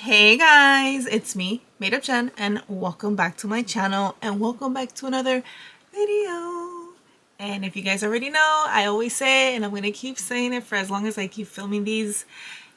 Hey guys, it's me, Made Up Jen, and welcome back to my channel and welcome back to another video. And if you guys already know, I always say it and I'm gonna keep saying it for as long as I keep filming these.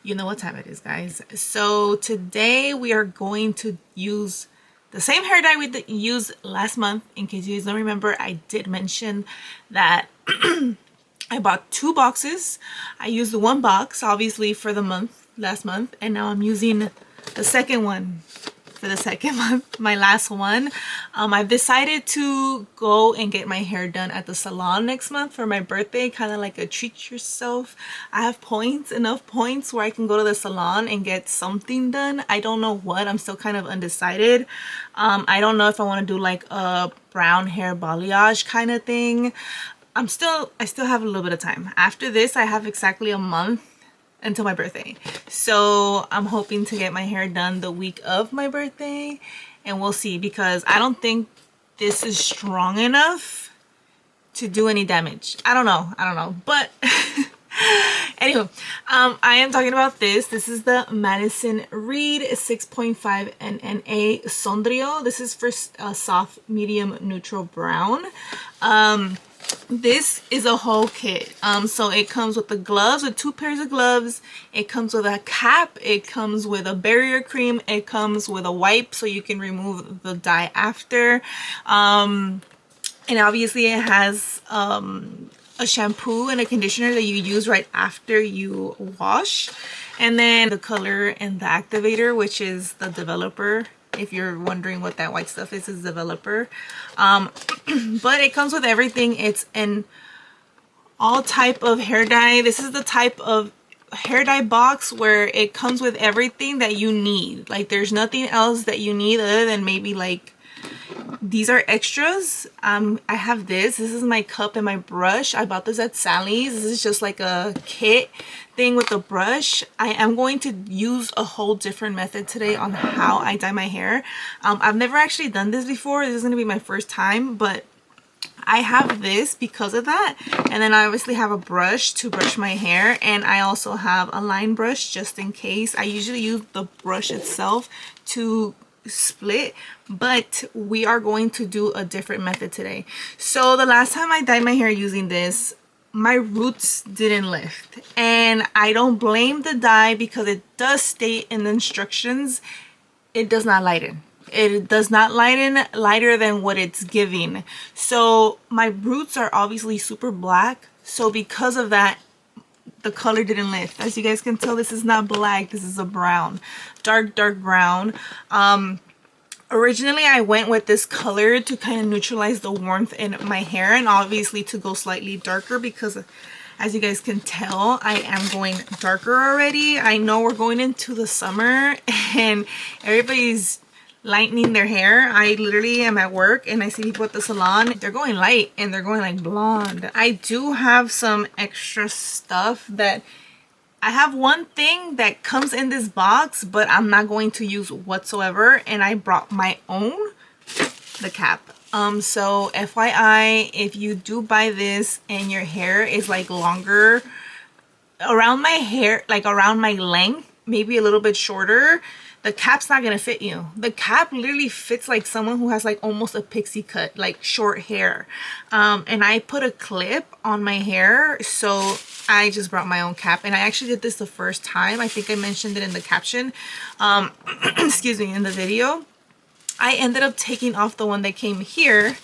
You know what time it is, guys. So today we are going to use the same hair dye we used last month. In case you guys don't remember, I did mention that I bought 2 boxes. I used the 1 box obviously for the month last month, and now I'm using the second one for the second month, my last one. I've decided to go and get my hair done at the salon next month for my birthday, kind of like a treat yourself. I have enough points where I can go to the salon and get something done. I don't know what, I'm still kind of undecided. I don't know if I want to do like a brown hair balayage kind of thing. I still have a little bit of time. After this, I have exactly a month until my birthday. So I'm hoping to get my hair done the week of my birthday, and we'll see, because I don't think this is strong enough to do any damage. I don't know. But anyway, I am talking about this. This is the Madison Reed 6.5 NNA Sondrio. This is for soft, medium, neutral brown. This is a whole kit. So it comes with the gloves, with 2 pairs of gloves. It comes with a cap. It comes with a barrier cream. It comes with a wipe so you can remove the dye after. And obviously it has a shampoo and a conditioner that you use right after you wash. And then the color and the activator, which is the developer. If you're wondering what that white stuff is developer. But it comes with everything. It's an all type of hair dye. This is the type of hair dye box where it comes with everything that you need. Like, there's nothing else that you need other than maybe like, these are extras. I have this is my cup and my brush. I bought this at Sally's. This is just like a kit thing with the brush. I am going to use a whole different method today on how I dye my hair. I've never actually done this before. This is going to be my first time, but I have this because of that. And then I obviously have a brush to brush my hair, and I also have a line brush just in case. I usually use the brush itself to split, but we are going to do a different method today. So the last time I dyed my hair using this, my roots didn't lift, and I don't blame the dye, because it does state in the instructions it does not lighten. It does not lighten lighter than what it's giving. So my roots are obviously super black, so because of that, the color didn't lift. As you guys can tell, this is not black, this is a brown, dark brown. Originally I went with this color to kind of neutralize the warmth in my hair, and obviously to go slightly darker, because as you guys can tell, I am going darker already. I know we're going into the summer and everybody's lightening their hair. I literally am at work and I see people at the salon, they're going light and they're going like blonde. I do have some extra stuff that I have one thing that comes in this box, but I'm not going to use whatsoever, and I brought my own, the cap. So FYI, if you do buy this and your hair is like longer around my hair, like around my length, maybe a little bit shorter, the cap's not gonna fit you. The cap literally fits like someone who has like almost a pixie cut, like short hair. And I put a clip on my hair, so I just brought my own cap. And I actually did this the first time. I think I mentioned it in the caption, excuse me, in the video. I ended up taking off the one that came here,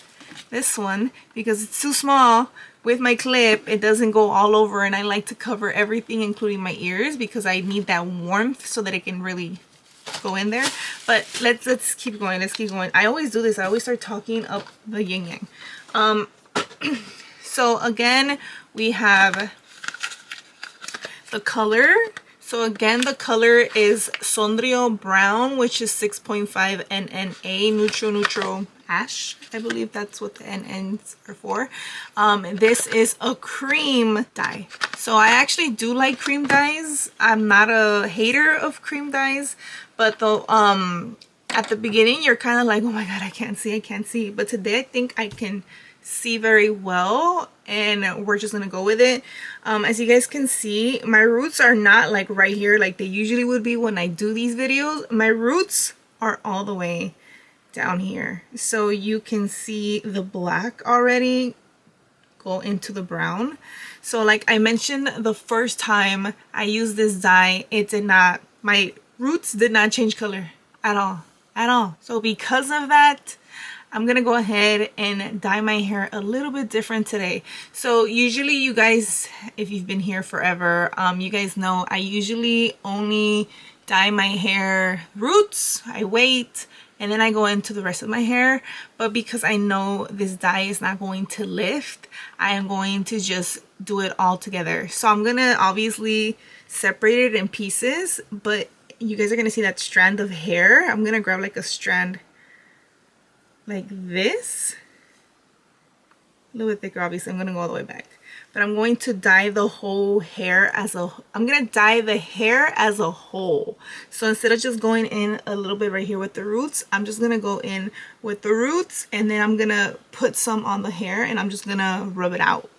this one, because it's too small. With my clip, it doesn't go all over, and I like to cover everything, including my ears, because I need that warmth so that it can really go in there. But let's keep going. I always do this. I always start talking up the yin yang. So again, we have the color. So again, the color is Sondrio Brown, which is 6.5 NNA, neutral ash. I believe that's what the NNs are for. This is a cream dye. So I actually do like cream dyes. I'm not a hater of cream dyes, but the at the beginning you're kind of like, oh my god, I can't see. But today I think I can see very well, and we're just gonna go with it. As you guys can see, my roots are not like right here like they usually would be when I do these videos. My roots are all the way down here, so you can see the black already go into the brown. So like I mentioned, the first time I used this dye, it did not, my roots did not change color at all. So because of that, I'm gonna go ahead and dye my hair a little bit different today. So usually you guys, if you've been here forever, you guys know I usually only dye my hair roots. I wait and then I go into the rest of my hair. But because I know this dye is not going to lift, I am going to just do it all together. So I'm gonna obviously separate it in pieces, but you guys are gonna see that strand of hair. I'm gonna grab like a strand like this, a little bit thicker. Obviously I'm gonna go all the way back, but I'm going to dye the whole hair I'm gonna dye the hair as a whole. So instead of just going in a little bit right here with the roots, I'm just gonna go in with the roots, and then I'm gonna put some on the hair and I'm just gonna rub it out.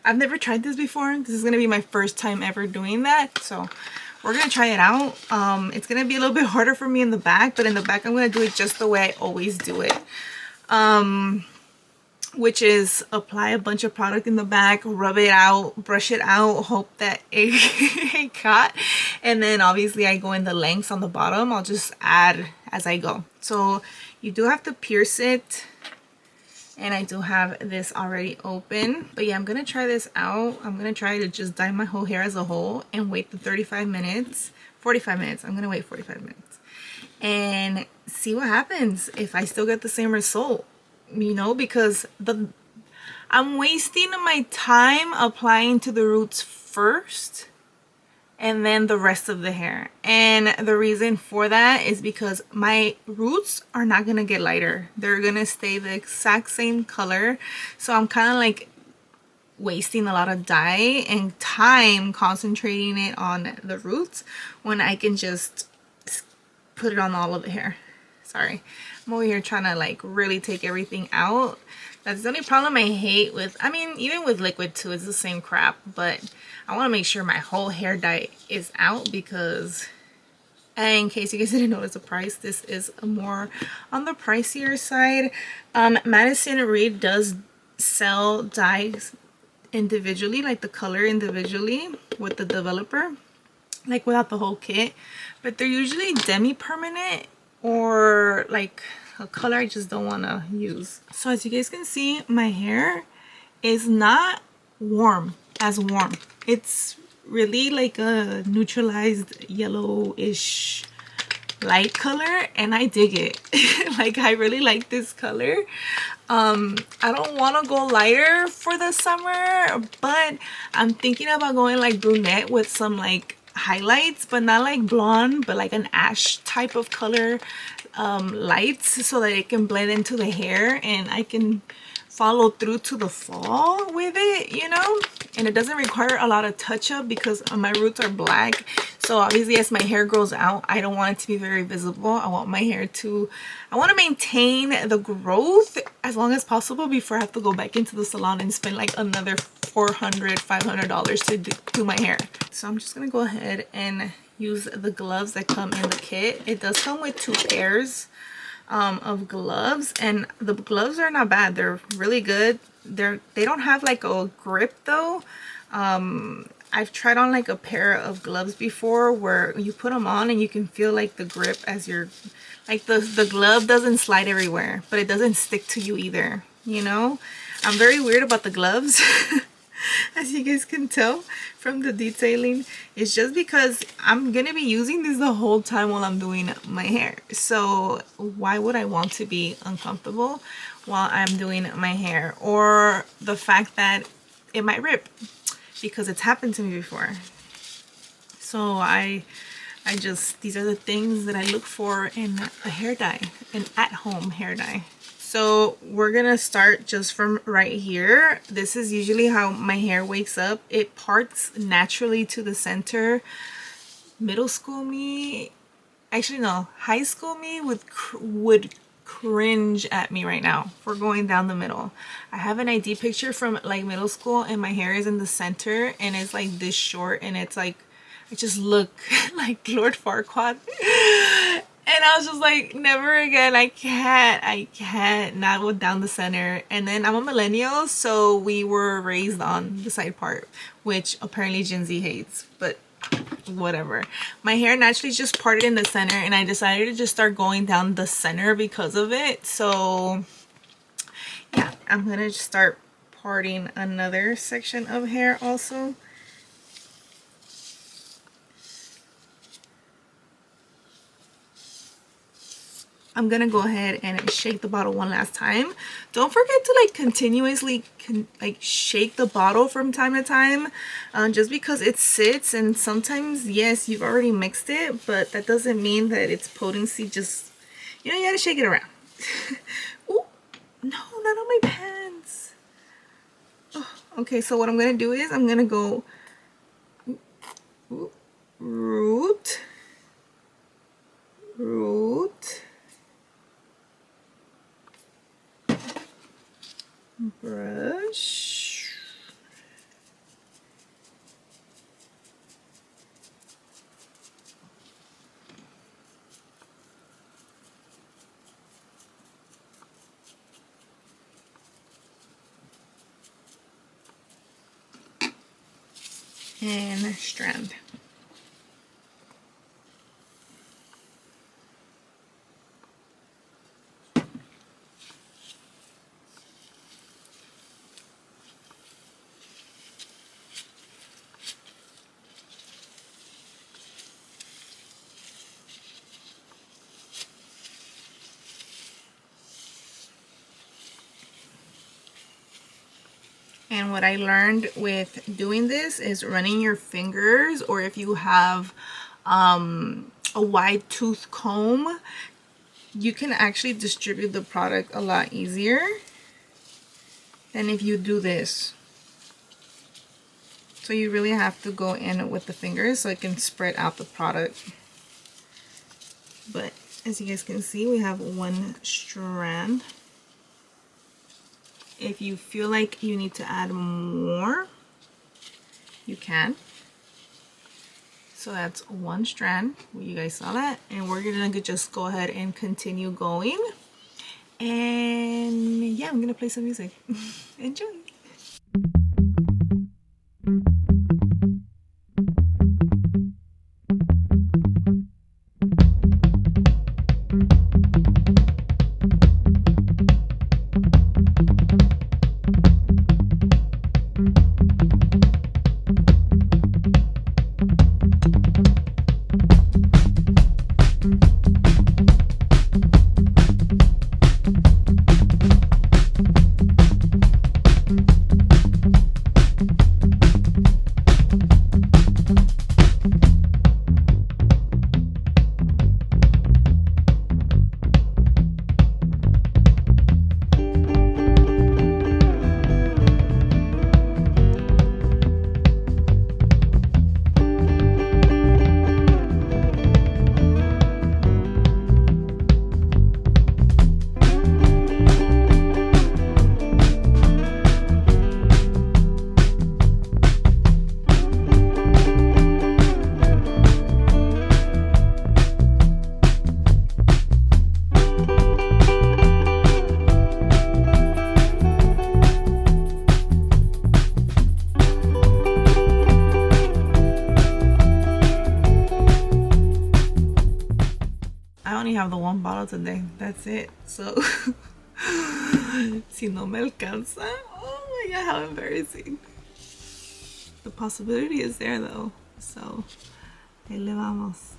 I've never tried this before. This is gonna be my first time ever doing that, so we're gonna try it out. It's gonna be a little bit harder for me in the back, but in the back I'm gonna do it just the way I always do it, which is apply a bunch of product in the back, rub it out, brush it out, hope that it caught, and then obviously I go in the lengths on the bottom. I'll just add as I go. So you do have to pierce it, and I do have this already open. But yeah, I'm gonna try this out. I'm gonna try to just dye my whole hair as a whole and wait the 35 minutes, 45 minutes. I'm gonna wait 45 minutes and see what happens, if I still get the same result, you know, because I'm wasting my time applying to the roots first and then the rest of the hair. And the reason for that is because my roots are not gonna get lighter. They're gonna stay the exact same color. So I'm kind of like wasting a lot of dye and time concentrating it on the roots when I can just put it on all of the hair. Sorry, I'm over here trying to like really take everything out. That's the only problem I hate with, I mean, even with liquid too, it's the same crap, but I want to make sure my whole hair dye is out, because in case you guys didn't notice the price, this is more on the pricier side. Madison Reed does sell dyes individually, like the color individually with the developer, like without the whole kit, but they're usually demi-permanent or like a color I just don't want to use. So as you guys can see, my hair is not warm. It's really like a neutralized yellowish light color, and I dig it. Like I really like this color. I don't want to go lighter for the summer, but I'm thinking about going like brunette with some like highlights, but not like blonde, but like an ash type of color lights, so that it can blend into the hair and I can follow through to the fall with it, you know, and it doesn't require a lot of touch-up because my roots are black. So obviously as my hair grows out, I don't want it to be very visible. I want my hair to, I want to maintain the growth as long as possible before I have to go back into the salon and spend like another $400-$500 to do my hair. So I'm just gonna go ahead and use the gloves that come in the kit. It does come with 2 pairs of gloves, and the gloves are not bad. They're really good. They don't have like a grip though. I've tried on like a pair of gloves before where you put them on and you can feel like the grip as you're like the glove doesn't slide everywhere, but it doesn't stick to you either, you know. I'm very weird about the gloves. As you guys can tell from the detailing, it's just because I'm gonna be using this the whole time while I'm doing my hair. So why would I want to be uncomfortable while I'm doing my hair, or the fact that it might rip, because it's happened to me before. So I just, these are the things that I look for in a hair dye, an at-home hair dye. So we're gonna start just from right here. This is usually how my hair wakes up. It parts naturally to the center. Middle school me, actually no, high school me would cringe at me right now for going down the middle. I have an ID picture from like middle school and my hair is in the center and it's like this short and it's like I just look like Lord Farquaad. And I was just like, never again. I can't not go down the center. And then I'm a millennial, so we were raised on the side part, which apparently Gen Z hates, but whatever. My hair naturally just parted in the center and I decided to just start going down the center because of it. So yeah, I'm gonna just start parting another section of hair also. I'm gonna go ahead and shake the bottle one last time. Don't forget to like continuously shake the bottle from time to time, just because it sits and sometimes, yes, you've already mixed it, but that doesn't mean that its potency just, you know, you gotta shake it around. Oh no, not on my pants. Oh, okay, so what I'm gonna do is I'm gonna go root, brush, and strand. And what I learned with doing this is running your fingers, or if you have a wide tooth comb, you can actually distribute the product a lot easier than if you do this. So you really have to go in with the fingers so it can spread out the product. But as you guys can see, we have one strand. If you feel like you need to add more, you can. So that's one strand. You guys saw that. And we're gonna just go ahead and continue going. And yeah, I'm gonna play some music. Enjoy. Have the one bottle today, that's it. So si no me alcanza, oh my god, how embarrassing. The possibility is there though, so ahí le vamos.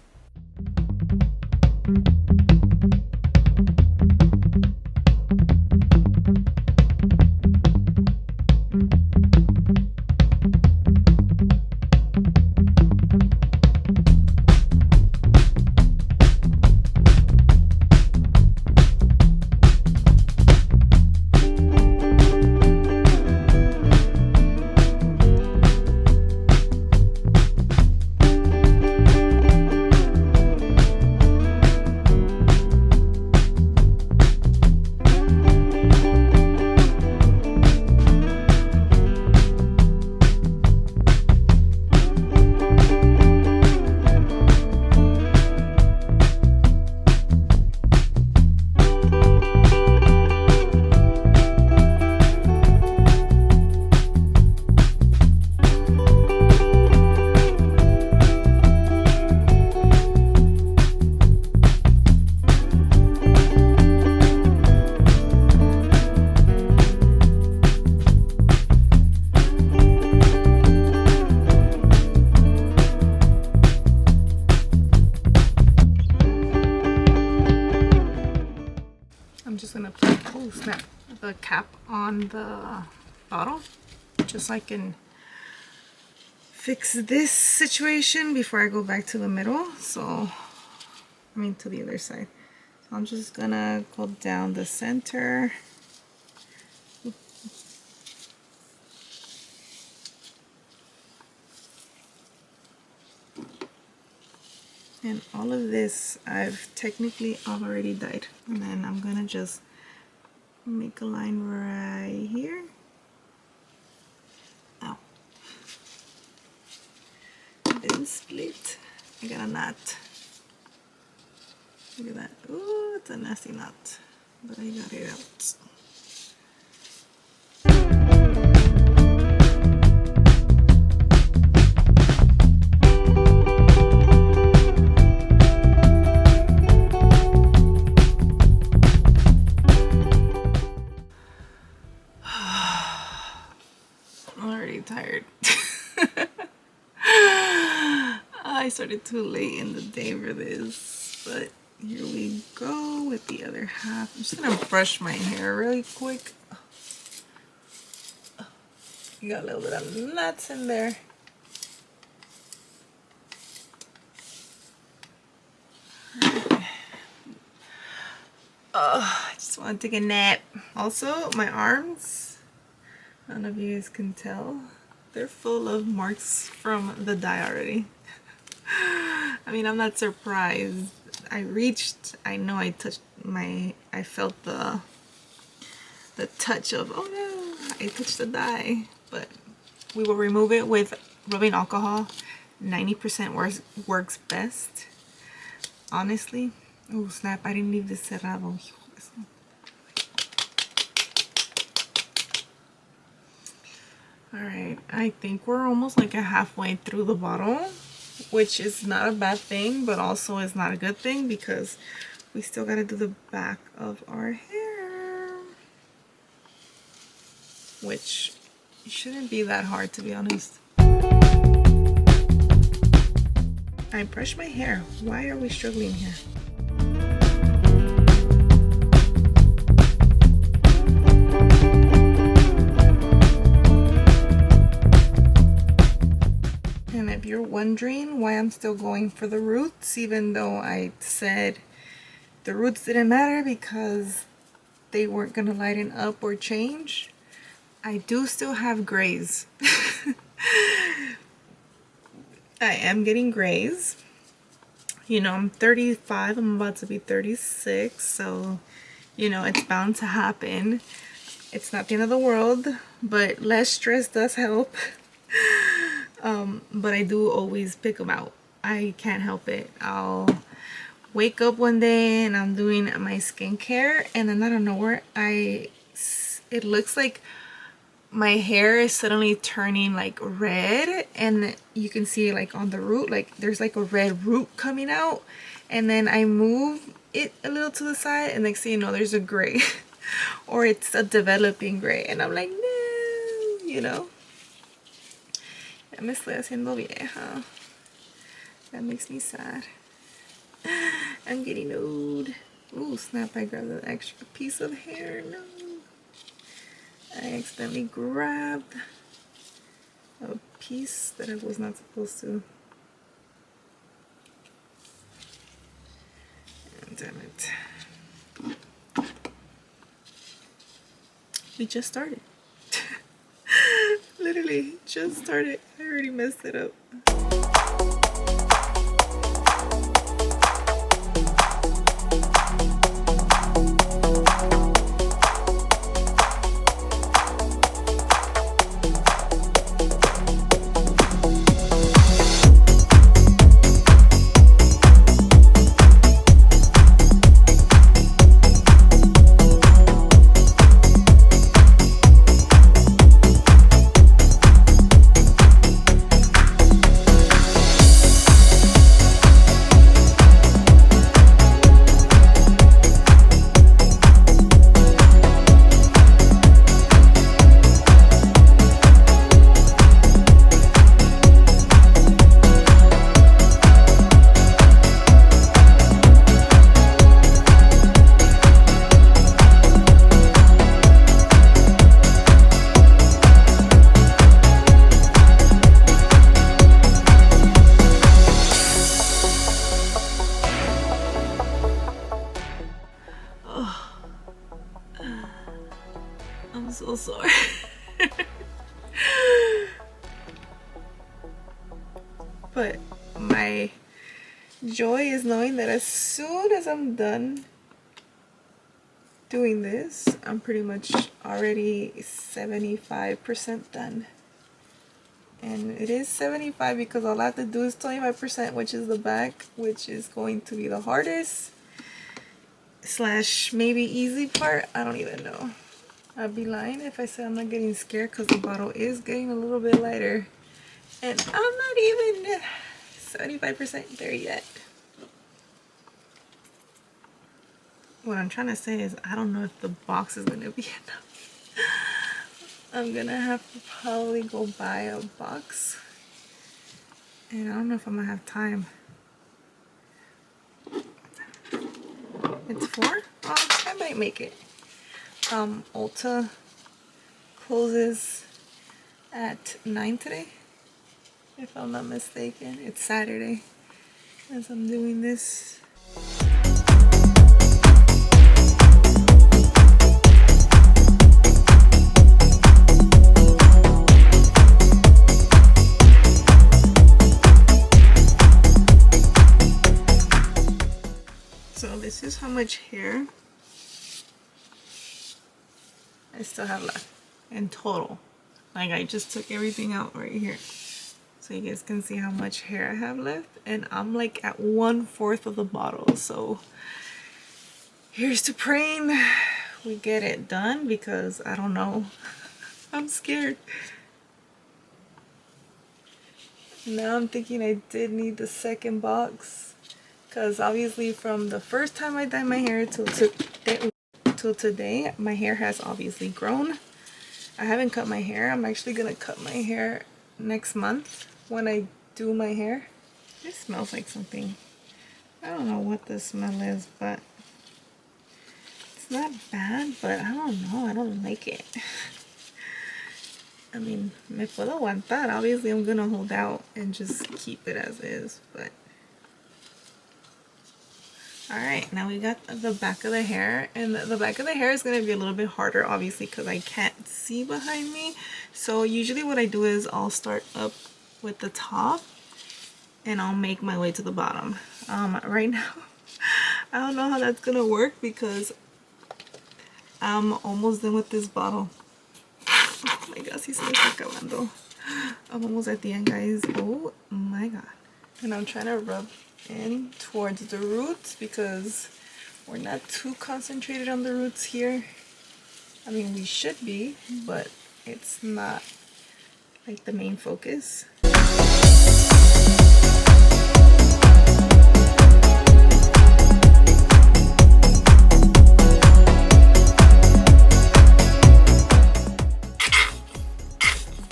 the cap on the bottle, just so I can fix this situation before I go back to the middle. So, I mean to the other side. So I'm just gonna go down the center. And all of this I've technically already dyed. And then I'm gonna just make a line right here. Ow. It didn't split. I got a knot. Look at that. Ooh, it's a nasty knot. But I got it out. Tired. I started too late in the day for this, but here we go with the other half. I'm just gonna brush my hair really quick. You got a little bit of nuts in there. Oh, I just want to take a nap. Also, my arms, I don't know if you guys can tell, they're full of marks from the dye already. I mean, I'm not surprised. I know I touched I felt the touch of, oh no, I touched the dye. But we will remove it with rubbing alcohol. 90% works best, honestly. Oh snap, I didn't leave this cerrado. Alright, I think we're almost like a halfway through the bottle, which is not a bad thing, but also is not a good thing because we still gotta do the back of our hair, which shouldn't be that hard, to be honest. I brush my hair. Why are we struggling here? And if you're wondering why I'm still going for the roots, even though I said the roots didn't matter because they weren't gonna lighten up or change, I do still have grays. I am getting grays. You know, I'm 35, I'm about to be 36, so, you know, it's bound to happen. It's not the end of the world, but less stress does help. But I do always pick them out. I can't help it. I'll wake up one day and I'm doing my skincare, and then out of nowhere, it looks like my hair is suddenly turning like red, and you can see like on the root, like there's like a red root coming out, and then I move it a little to the side, and next thing you know, there's a gray or it's a developing gray, and I'm like, no, you know. Ya me estoy haciendo vieja. That makes me sad. I'm getting old. Oh snap, I grabbed an extra piece of hair. No. I accidentally grabbed a piece that I was not supposed to. Damn it. We just started. Literally just started. I already messed it up. so sore. But my joy is knowing that as soon as I'm done doing this, I'm pretty much already 75% done. And it is 75 because all I have to do is 25%, which is the back, which is going to be the hardest slash maybe easy part. I don't even know. I'd be lying if I said I'm not getting scared because the bottle is getting a little bit lighter. And I'm not even 75% there yet. What I'm trying to say is I don't know if the box is going to be enough. I'm gonna have to probably go buy a box, and I don't know if I'm gonna have time. It's 4? Oh, I might make it. Ulta closes at 9 today, if I'm not mistaken. It's Saturday as I'm doing this. So this is how much hair I still have left in total. Like, I just took everything out right here, so you guys can see how much hair I have left, and I'm like at 1/4 of the bottle. So here's to praying we get it done, because I don't know. I'm scared. Now I'm thinking I did need the second box, because obviously from the first time I dyed my hair till today, my hair has obviously grown. I haven't cut my hair. I'm actually gonna cut my hair next month when I do my hair. This smells like something. I don't know what the smell is, but it's not bad, but I don't know. I don't like it. I mean, me puedo aguantar. Obviously, I'm gonna hold out and just keep it as is, but... Alright, now we got the back of the hair, and the back of the hair is going to be a little bit harder, obviously, because I can't see behind me. So usually what I do is I'll start up with the top, and I'll make my way to the bottom. Right now, I don't know how that's going to work, because I'm almost done with this bottle. Oh my gosh, si se me está acabando. I'm almost at the end, guys. Oh my god. And I'm trying to rub in towards the roots, because we're not too concentrated on the roots here. I mean, we should be, but it's not like the main focus.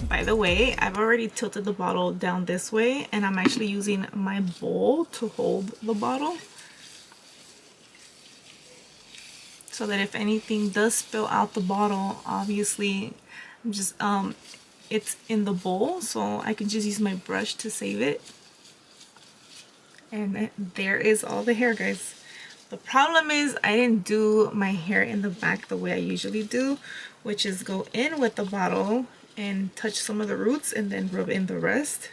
By the way, I've already tilted the bottle down this way, and I'm actually using my bowl to hold the bottle, so that if anything does spill out the bottle, obviously I'm just it's in the bowl, so I can just use my brush to save it. And there is all the hair, guys. The problem is I didn't do my hair in the back the way I usually do, which is go in with the bottle and touch some of the roots and then rub in the rest,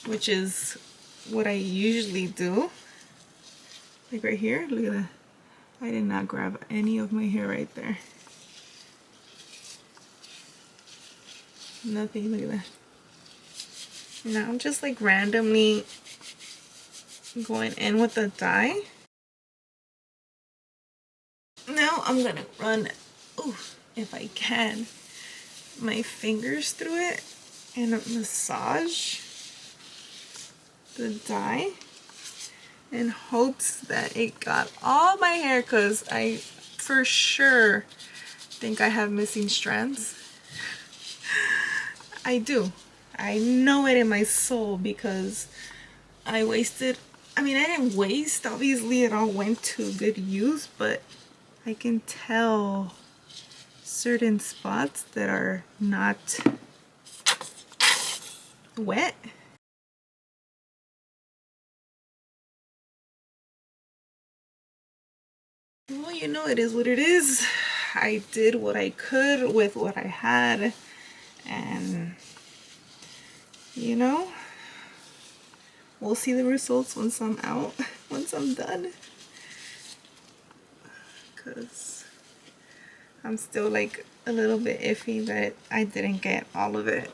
which is what I usually do. Like right here, look at that. I did not grab any of my hair right there. Nothing, look at that. Now I'm just like randomly going in with the dye. Now I'm gonna run, ooh, if I can, my fingers through it and massage the dye in hopes that it got all my hair, because I for sure think I have missing strands. I do. I know it in my soul, because I wasted, I mean, I didn't waste, obviously it all went to good use, but I can tell certain spots that are not wet. Well, you know, it is what it is. I did what I could with what I had, and you know, we'll see the results once I'm out, once I'm done, because I'm still like a little bit iffy that I didn't get all of it.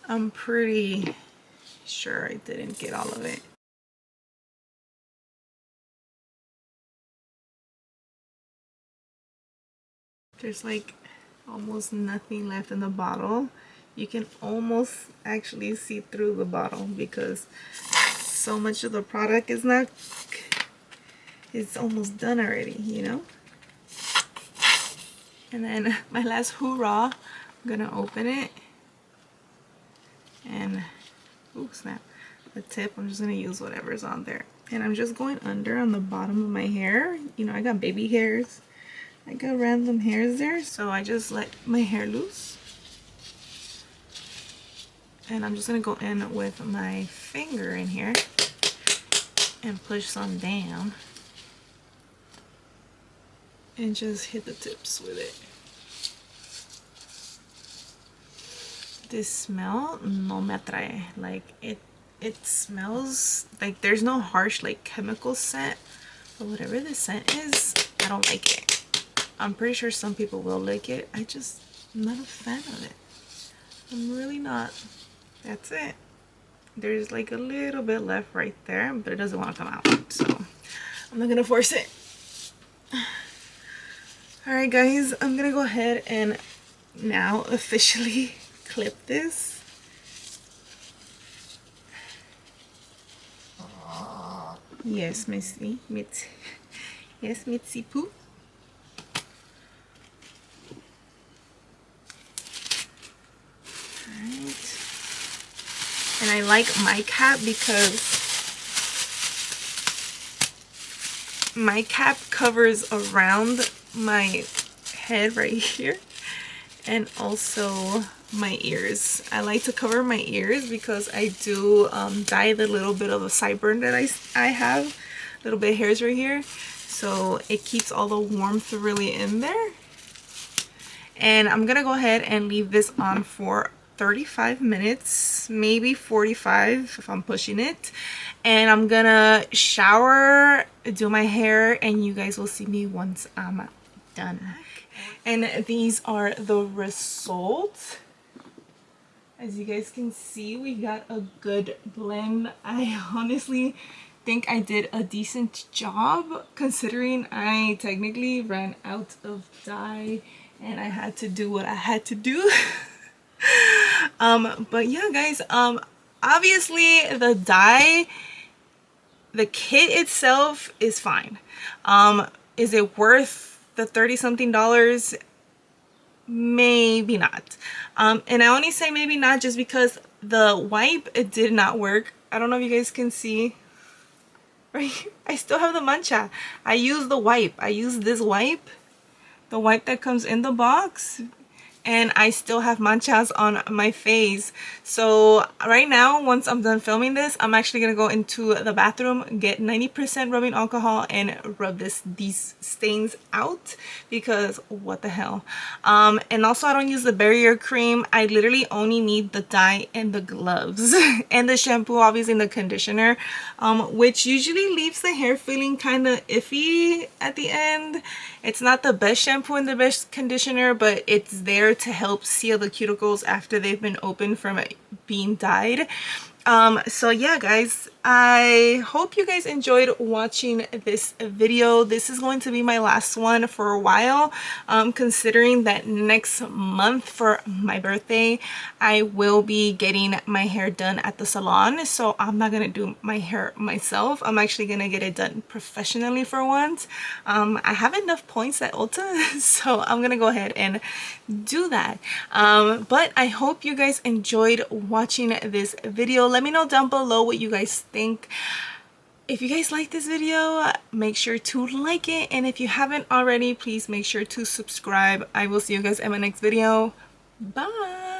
I'm pretty sure I didn't get all of it. There's like almost nothing left in the bottle. You can almost actually see through the bottle because so much of the product is not, it's almost done already, you know. And then my last hoorah, I'm gonna open it, and ooh snap, the tip, I'm just gonna use whatever's on there, and I'm just going under on the bottom of my hair. You know, I got baby hairs, I got random hairs there, so I just let my hair loose, and I'm just gonna go in with my finger in here and push some down and just hit the tips with it. This smell no me atrae. Like it smells like there's no harsh like chemical scent, but whatever the scent is, I don't like it. I'm pretty sure some people will like it. I'm not a fan of it. I'm really not. That's it. There's like a little bit left right there, but it doesn't want to come out, so I'm not gonna force it. Alright guys, I'm gonna go ahead and now officially clip this. Yes, Missy. Yes, Mitzi Poo. Alright. And I like my cap because my cap covers around my head right here and also my ears. I like to cover my ears because I do dye the little bit of a sideburn that I have, little bit of hairs right here, so it keeps all the warmth really in there. And I'm gonna go ahead and leave this on for 35 minutes, maybe 45 if I'm pushing it, and I'm gonna shower, do my hair, and you guys will see me once I'm done. And these are the results. As you guys can see, we got a good blend. I honestly think I did a decent job considering I technically ran out of dye and I had to do what I had to do. But yeah guys, obviously the dye, the kit itself is fine. Is it worth the 30-something dollars? Maybe not. And I only say maybe not just because the wipe, it did not work. I don't know if you guys can see right, I still have the mancha. I use the wipe, I use this wipe, the wipe that comes in the box, and I still have manchas on my face. So right now, once I'm done filming this, I'm actually gonna go into the bathroom, get 90% rubbing alcohol and rub these stains out because what the hell. And also I don't use the barrier cream. I literally only need the dye and the gloves and the shampoo, obviously, and the conditioner, which usually leaves the hair feeling kind of iffy at the end. It's not the best shampoo and the best conditioner, but it's there to help seal the cuticles after they've been open from being dyed. So yeah guys, I hope you guys enjoyed watching this video. This is going to be my last one for a while, considering that next month for my birthday I will be getting my hair done at the salon, so I'm not gonna do my hair myself. I'm actually gonna get it done professionally for once. I have enough points at Ulta, so I'm gonna go ahead and do that. But I hope you guys enjoyed watching this video. Let me know down below what you guys think. If you guys like this video, make sure to like it, and if you haven't already, please make sure to subscribe. I will see you guys in my next video. Bye.